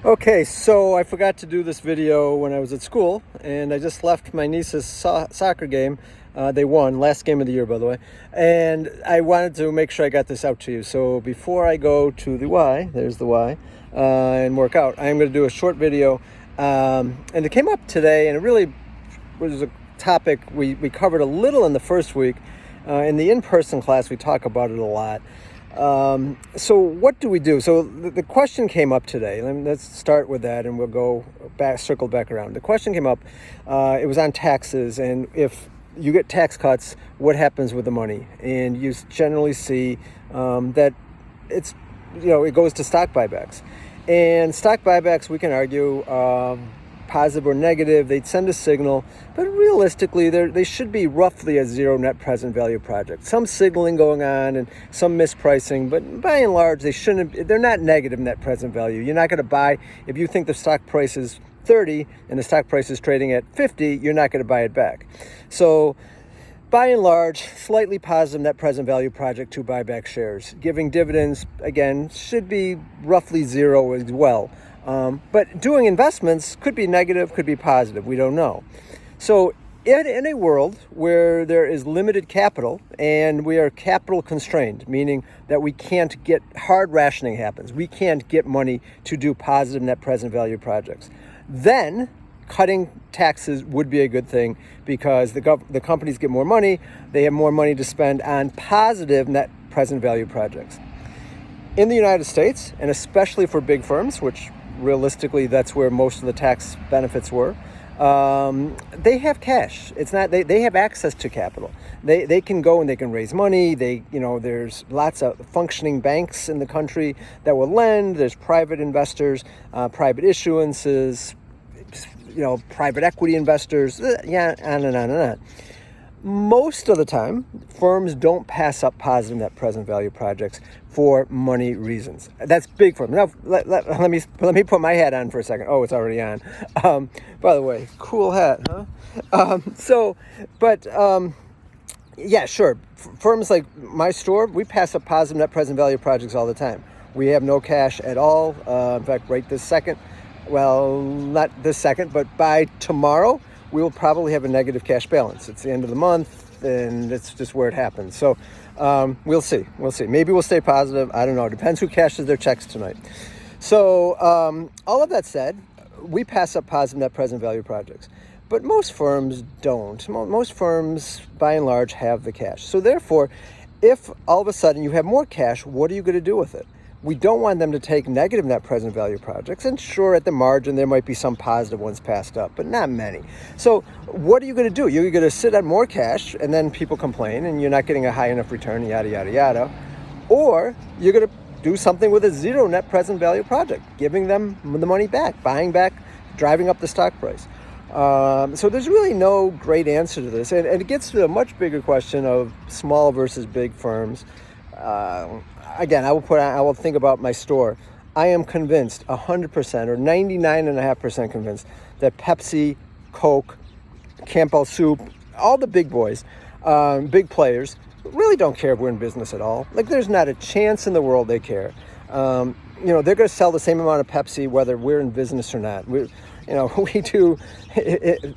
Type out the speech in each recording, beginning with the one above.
Okay, so I forgot to do this video when I was at school, and I just left my niece's soccer game. They won, last game of the year, by the way, and I wanted to make sure I got this out to you. So before I go to the Y, there's the Y, and work out, I'm going to do a short video, and it came up today, and it really was a topic we covered a little in the first week. In the in-person class, we talk about it a lot. So what do we do? So the question came up today. Let's start with that, and we'll go back, circle back around. The question came up. It was on taxes, and if you get tax cuts, what happens with the money? And you generally see that it's, it goes to stock buybacks. And stock buybacks, we can argue, positive or negative, they'd send a signal, but realistically they should be roughly a zero net present value project. Some signaling going on and some mispricing, but by and large they're not negative net present value. You're not going to buy, if you think the stock price is 30 and the stock price is trading at 50, you're not going to buy it back. So by and large, slightly positive net present value project to buy back shares. Giving dividends, again, should be roughly zero as well. But doing investments could be negative, could be positive. We don't know. So in a world where there is limited capital and we are capital constrained, meaning that we can't get, hard rationing happens, we can't get money to do positive net present value projects, then cutting taxes would be a good thing because the companies get more money, they have more money to spend on positive net present value projects. In the United States, and especially for big firms, which realistically that's where most of the tax benefits were, they have cash. It's not, they have access to capital. They can go and they can raise money. There's lots of functioning banks in the country that will lend. There's private investors, private issuances, private equity investors, on and on and on. Most of the time, firms don't pass up positive net present value projects for money reasons. That's big firm. Now, let me put my hat on for a second. Oh, it's already on. By the way, cool hat, huh? Yeah, sure. Firms like my store, we pass up positive net present value projects all the time. We have no cash at all. In fact, right this second, well, not this second, but by tomorrow, we will probably have a negative cash balance. It's the end of the month, and it's just where it happens. So we'll see. Maybe we'll stay positive. I don't know. It depends who cashes their checks tonight. So all of that said, we pass up positive net present value projects. But most firms don't. Most firms, by and large, have the cash. So therefore, if all of a sudden you have more cash, what are you going to do with it? We don't want them to take negative net present value projects. And sure, at the margin, there might be some positive ones passed up, but not many. So what are you going to do? You're going to sit on more cash, and then people complain, and you're not getting a high enough return, yada, yada, yada. Or you're going to do something with a zero net present value project, giving them the money back, buying back, driving up the stock price. So there's really no great answer to this. And it gets to a much bigger question of small versus big firms. Again, I will think about my store. I am convinced 100% or 99.5% convinced that Pepsi, Coke, Campbell Soup, all the big boys, big players, really don't care if we're in business at all. Like, there's not a chance in the world they care. They're going to sell the same amount of Pepsi whether we're in business or not. We do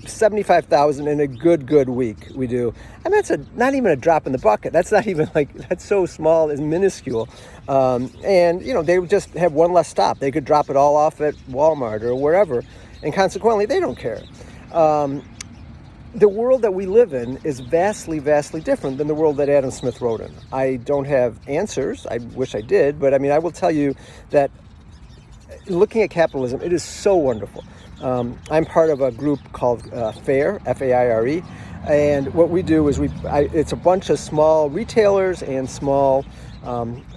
75,000 in a good week. We do. I mean, that's not even a drop in the bucket. That's not even that's so small, it's minuscule. They would just have one less stop. They could drop it all off at Walmart or wherever. And consequently, they don't care. The world that we live in is vastly different than the world that Adam Smith wrote in. I don't have answers. I wish I did. But I mean, I will tell you that looking at capitalism, it is so wonderful. I'm part of a group called FAIR, F-A-I-R-E, and what we do is it's a bunch of small retailers and small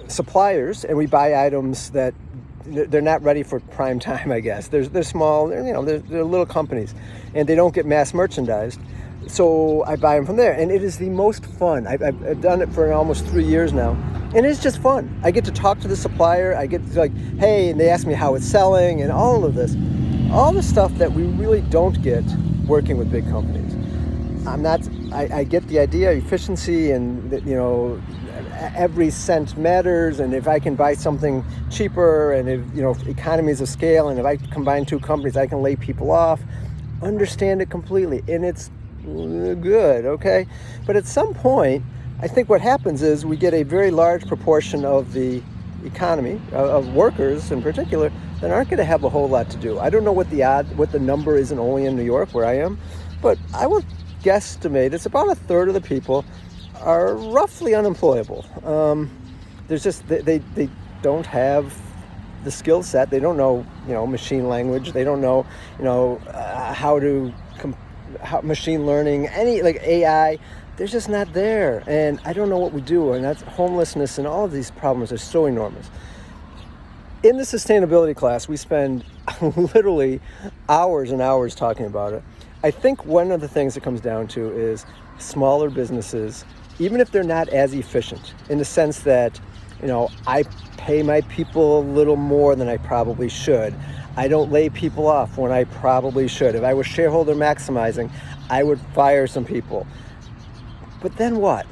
suppliers, and we buy items that they're not ready for prime time, I guess. They're small, they're little companies, and they don't get mass merchandised. So I buy them from there, and it is the most fun. I've done it for almost 3 years now, and it's just fun. I get to talk to the supplier. I get to hey, and they ask me how it's selling, and all of this. All the stuff that we really don't get working with big companies. I get the idea, efficiency, and every cent matters, and if I can buy something cheaper, and if economies of scale, and if I combine two companies, I can lay people off. Understand it completely, and it's good, okay? But at some point, I think what happens is we get a very large proportion of the economy, of workers in particular, that aren't going to have a whole lot to do. I don't know what the number is only in New York, where I am, but I would guesstimate it's about a third of the people are roughly unemployable. There's just they don't have the skill set. They don't know machine language. They don't know how machine learning, any like AI. They're just not there, and I don't know what we do. And that's homelessness, and all of these problems are so enormous. In the sustainability class, we spend literally hours and hours talking about it. I think one of the things it comes down to is smaller businesses, even if they're not as efficient, in the sense that, I pay my people a little more than I probably should. I don't lay people off when I probably should. If I was shareholder maximizing, I would fire some people. But then what?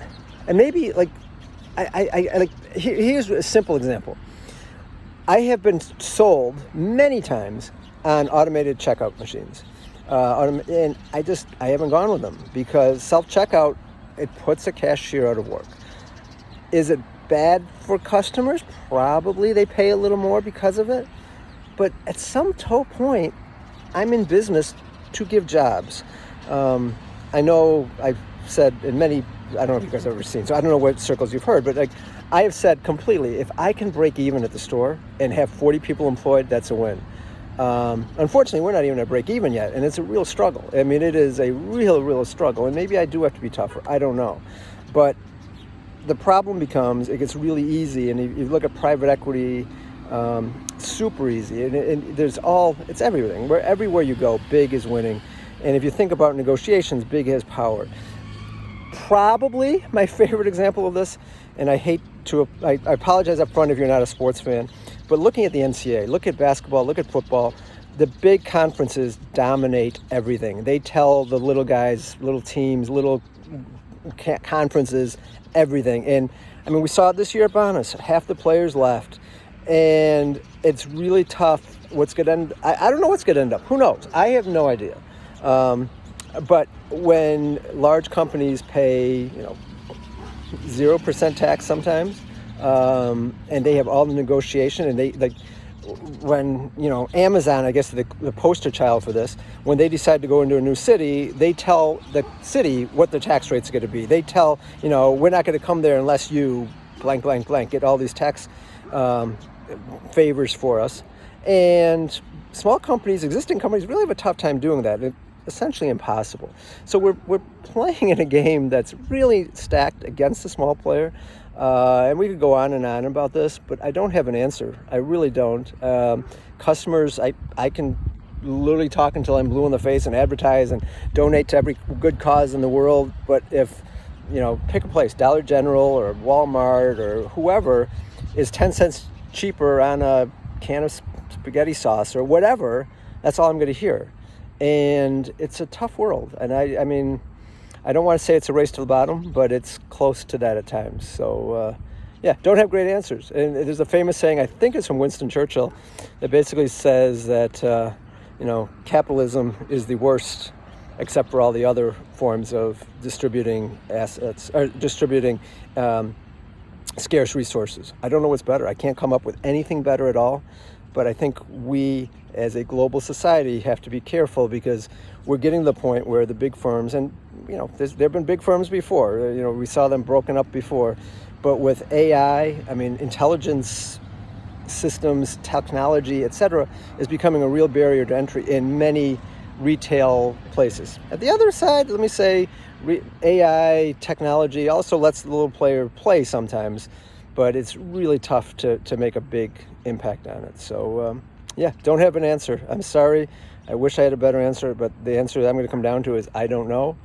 And maybe here's a simple example. I have been sold many times on automated checkout machines. And I haven't gone with them because self-checkout, it puts a cashier out of work. Is it bad for customers? Probably. They pay a little more because of it. But at some point, I'm in business to give jobs. I know I've said in many, I don't know if you guys have ever seen, so I don't know what circles you've heard, but I have said completely, if I can break even at the store and have 40 people employed, that's a win. Unfortunately, we're not even at break even yet, and it's a real struggle. I mean, it is a real struggle, and maybe I do have to be tougher. I don't know. But the problem becomes, it gets really easy, and you look at private equity, super easy, and it's everything. Everywhere you go, big is winning. And if you think about negotiations, big has power. Probably my favorite example of this, and I apologize up front if you're not a sports fan, but looking at the NCAA, look at basketball, look at football, the big conferences dominate everything. They tell the little guys, little teams, little conferences, everything. And I mean, we saw it this year at Bonus. Half the players left, and it's really tough. I don't know what's going to end up. Who knows? I have no idea. But when large companies pay, 0% tax sometimes, and they have all the negotiation, and when Amazon, I guess the poster child for this, when they decide to go into a new city, they tell the city what the tax rate's going to be. They tell, we're not going to come there unless you blank, blank, blank, get all these tax favors for us. And small companies, existing companies, really have a tough time doing that. It's essentially impossible. So we're playing in a game that's really stacked against the small player. And we could go on and on about this, but I don't have an answer. I really don't. Customers, I can literally talk until I'm blue in the face and advertise and donate to every good cause in the world. But if, pick a place, Dollar General or Walmart or whoever is 10 cents cheaper on a can of spaghetti sauce or whatever, that's all I'm going to hear. And it's a tough world. And I mean, I don't want to say it's a race to the bottom, but it's close to that at times. So, don't have great answers. And there's a famous saying, I think it's from Winston Churchill, that basically says that, capitalism is the worst, except for all the other forms of distributing assets, or distributing scarce resources. I don't know what's better. I can't come up with anything better at all. But I think we, as a global society, have to be careful because we're getting to the point where the big firms, and there have been big firms before, we saw them broken up before, but with AI, intelligence systems, technology, etc., is becoming a real barrier to entry in many retail places. At the other side, let me say, AI technology also lets the little player play sometimes, but it's really tough to make a big impact on it. So, don't have an answer. I'm sorry. I wish I had a better answer, but the answer that I'm going to come down to is I don't know.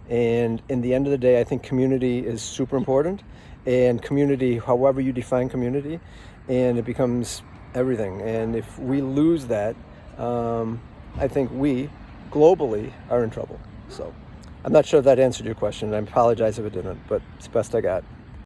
And in the end of the day, I think community is super important. And community, however you define community, and it becomes everything. And if we lose that, I think we, globally, are in trouble. So I'm not sure if that answered your question. I apologize if it didn't, but it's the best I got.